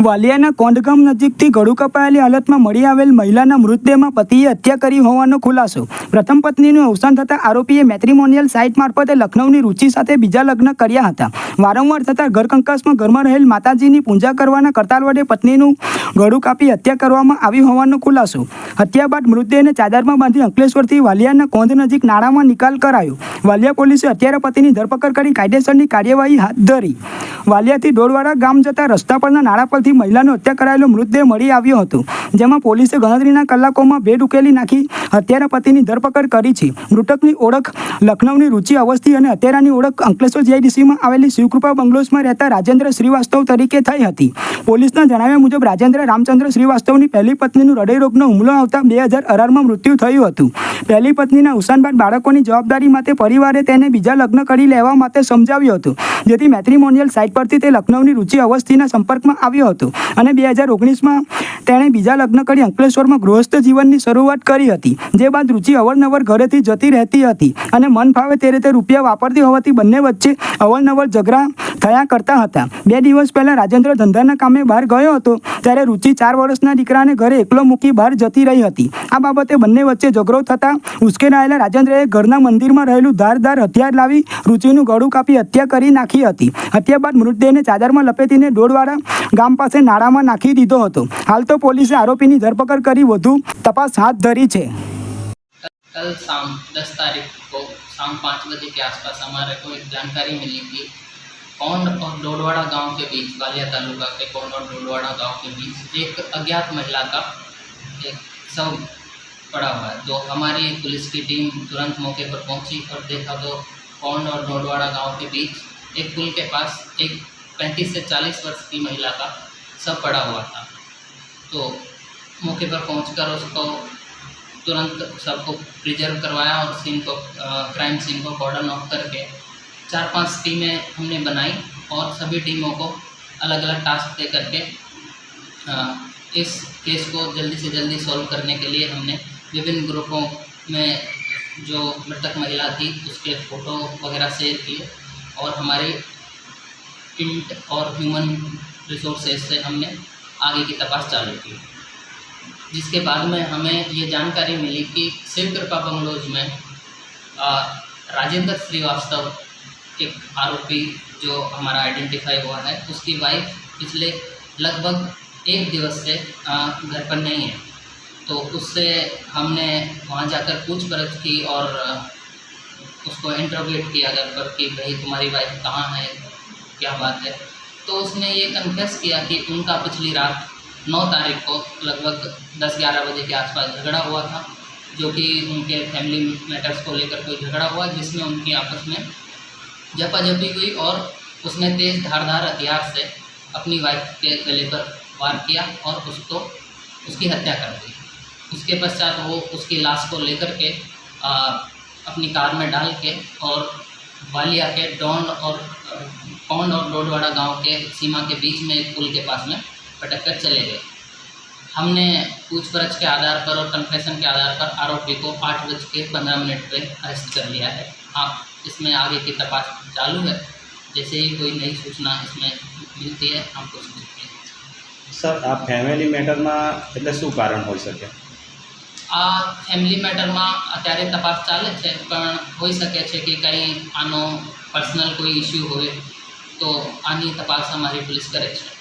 વાલિયાના કોંડગામ નજીકથી ગળું કપાયેલી હાલતમાં મળી આવેલ મહિલાના મૃતદેહમાં પતિએ હત્યા કરી હોવાનો ખુલાસો। પ્રથમ પત્નીનું અવસાન થતાં આરોપીએ મેટ્રિમોનિયલ સાઇટ મારફતે લખનૌની રુચિ સાથે બીજા લગ્ન કર્યા હતા। વારંવાર થતા ઘરકંકાસમાં ઘરમાં રહેલ માતાજીની પૂજા કરવાના કરતાલ વડે પત્નીનું ગળું કાપી હત્યા કરવામાં આવી હોવાનો ખુલાસો। હત્યા બાદ મૃતદેહને ચાદરમાં બાંધી અંકલેશ્વરથી વાલિયાના કોંધ નજીક નાળામાં નિકાલ કરાયો। વાલિયા પોલીસે હત્યારા પતિની ધરપકડ કરી કાયદેસરની કાર્યવાહી હાથ ધરી। વાલિયાથી ડોળવાડા ગામ જતા રસ્તા પરના નાળા પરથી મહિલાનો હત્યા કરાયેલો મૃતદેહ મળી આવ્યો હતો, જેમાં પોલીસે ગણતરીના કલાકોમાં ભેદ ઉકેલી નાખી હત્યારા પતિની ધરપકડ કરી છે। મૃતકની ઓળખ લખનૌની રુચિ અવસ્થી અને હત્યારાની ઓળખ અંકલેશ્વર જીઆઈડીસીમાં આવેલી શિવકૃપા બંગલોઝમાં રહેતા રાજેન્દ્ર શ્રીવાસ્તવ તરીકે થઈ હતી। પોલીસના જણાવ્યા મુજબ રાજેન્દ્ર રામચંદ્ર શ્રીવાસ્તવની પહેલી પત્નીનું હૃદયરોગનો હુમલો આવતા 2018માં મૃત્યુ થયું હતું। પહેલી પત્નીના અવસાન બાદ બાળકોની જવાબદારી માટે પરિવારે તેને બીજા લગ્ન કરી લેવા માટે સમજાવ્યો હતો, જેથી મેટ્રિમોનિયલ સાઇટ પરથી તે લખનૌની રુચિ અવસ્થીના સંપર્કમાં આવ્યો હતો અને 2019માં તેણે બીજા લગ્ન કરી અંકલેશ્વરમાં ગૃહસ્થ જીવનની શરૂઆત કરી હતી। જે બાદ રુચિ અવરનવર ઘરેથી જતી રહેતી હતી અને મન ફાવે તે રીતે રૂપિયા વાપરતી હોવાથી બંને વચ્ચે અવરનવર ઝઘડા થયા કરતા હતા। 2 દિવસ પહેલાં રાજેન્દ્ર ધંધાના કામે બહાર ગયો હતો, ત્યારે રુચિ 4 વર્ષના દીકરાને ઘરે એકલો મૂકી બહાર જતી રહી હતી। આ બાબતે બંને વચ્ચે ઝઘડો થતાં ઉશ્કેરાયેલા રાજેન્દ્રએ ઘરના મંદિરમાં રહેલું ધારદાર હથિયાર લાવી રુચિનું ગળું કાપી હત્યા કરી નાખી હતી। હત્યા બાદ મૃતદેહને ચાદરમાં લપેટીને ડોળવાડા ગામ પાસે નાળામાં નાખી દીધો હતો। हाल तो पुलिस आरोपी की धरपकड़ कर વધુ तपास हाथ धरी है। कल शाम 10 तारीख को शाम 5 बजे के आसपास हमारे को एक जानकारी मिली कि कौंड और डोडवाड़ा गांव के बीच, वालिया तालुका के कौंड और डोडवाड़ा गांव के बीच एक अज्ञात महिला का एक शव पड़ा हुआ है। जो हमारी पुलिस की टीम तुरंत मौके पर पहुंची और देखा तो कौंड और डोडवाड़ा गांव के बीच एक पुल के पास एक 35 से 40 वर्ष की महिला का शव पड़ा हुआ था। तो मौके पर पहुंचकर उसको तुरंत सबको प्रिजर्व करवाया और सीन को क्राइम सीन को कॉर्डन ऑफ करके 4-5 टीमें हमने बनाई और सभी टीमों को अलग अलग टास्क दे करके इस केस को जल्दी से जल्दी सॉल्व करने के लिए हमने विभिन्न ग्रुपों में जो मृतक महिला थी उसके फ़ोटो वगैरह शेयर किए और हमारी इंट और ह्यूमन रिसोर्सेज से हमने आगे की तपास चालू की, जिसके बाद में हमें ये जानकारी मिली कि शिवकृपा बंगलोज में राजेंद्र श्रीवास्तव एक आरोपी जो हमारा आइडेंटिफाई हुआ है, उसकी वाइफ पिछले लगभग 1 दिवस से घर पर नहीं है। तो उससे हमने वहाँ जाकर पूछपरछ की और उसको इंटरोगेट किया घर पर कि भाई तुम्हारी वाइफ कहाँ है, क्या बात है। तो उसने ये कन्फेस किया कि उनका पिछली रात 9 तारीख को लगभग 10-11 बजे के आसपास झगड़ा हुआ था, जो कि उनके फैमिली मैटर्स को लेकर कोई झगड़ा हुआ, जिसमें उनकी आपस में झपाझपी हुई और उसने तेज़ धारदार हथियार से अपनी वाइफ के गले पर वार किया और उसको उसकी हत्या कर दी। उसके पश्चात वो उसकी लाश को लेकर के अपनी कार में डाल के और वालिया के कौंड और डोडवाड़ा गांव के सीमा के बीच में एक पुल के पास में पटक कर चले गए। हमने पूछपरछ के आधार पर और कन्फेशन के आधार पर आरोपी को 8:15 पे अरेस्ट कर लिया है। आप इसमें आगे की तपास चालू है। जैसे ही कोई नई सूचना इसमें मिलती है हमको सूचते हैं। सर आ फैमिली मैटर में એટલે શું કારણ હોઈ શકે? आ फैमिली मैटर में अत्यारे तपास चाले छे, पण होई सके छे कि कई आनो पर्सनल कोई इश्यू होय तो आनी तपास हमारी पुलिस करे छे।